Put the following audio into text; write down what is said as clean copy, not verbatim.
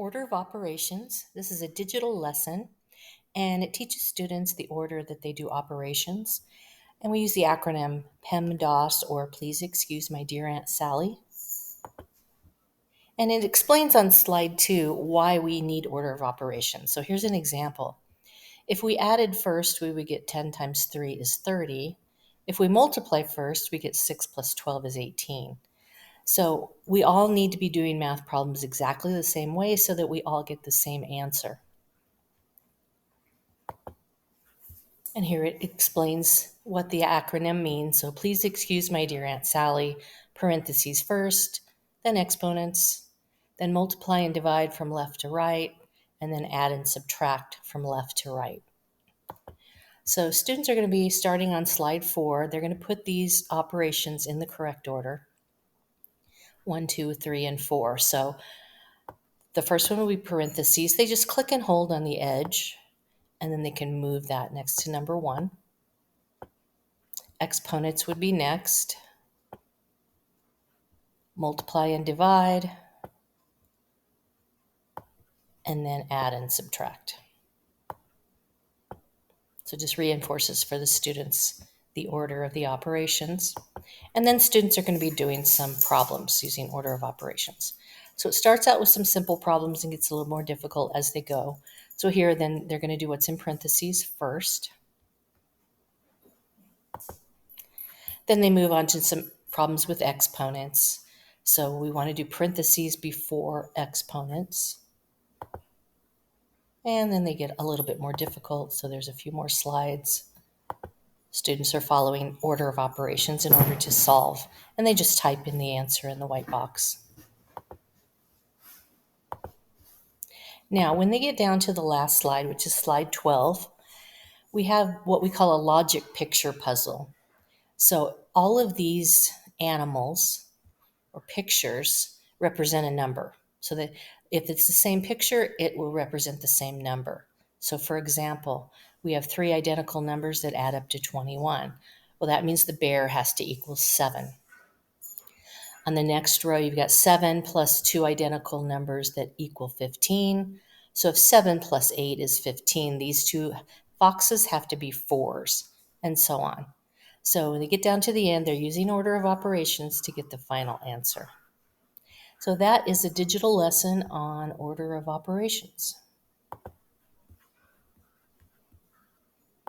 Order of operations. This is a digital lesson and it teaches students the order that they do operations. And we use the acronym PEMDAS, or Please Excuse My Dear Aunt Sally. And it explains on slide 2 why we need order of operations. So here's an example. If we added first, we would get 10 times 3 is 30. If we multiply first, we get 6 plus 12 is 18. So we all need to be doing math problems exactly the same way so that we all get the same answer. And here it explains what the acronym means. So please excuse my dear Aunt Sally, parentheses first, then exponents, then multiply and divide from left to right, and then add and subtract from left to right. So students are going to be starting on slide 4. They're going to put these operations in the correct order. 1, 2, 3, and 4. So the first one will be parentheses. They just click and hold on the edge, and then they can move that next to number 1. Exponents would be next. Multiply and divide, and then add and subtract. So just reinforces for the students the order of the operations. And then students are going to be doing some problems using order of operations. So it starts out with some simple problems and gets a little more difficult as they go. So here then they're going to do what's in parentheses first. Then they move on to some problems with exponents. So we want to do parentheses before exponents. And then they get a little bit more difficult, so there's a few more slides. Students are following order of operations in order to solve, and they just type in the answer in the white box. Now, when they get down to the last slide, which is slide 12, we have what we call a logic picture puzzle. So all of these animals or pictures represent a number. So that if it's the same picture, it will represent the same number. So for example, we have 3 identical numbers that add up to 21. Well, that means the bear has to equal 7. On the next row, you've got 7 plus 2 identical numbers that equal 15. So if 7 plus 8 is 15, these 2 foxes have to be 4s, and so on. So when they get down to the end, they're using order of operations to get the final answer. So that is a digital lesson on order of operations.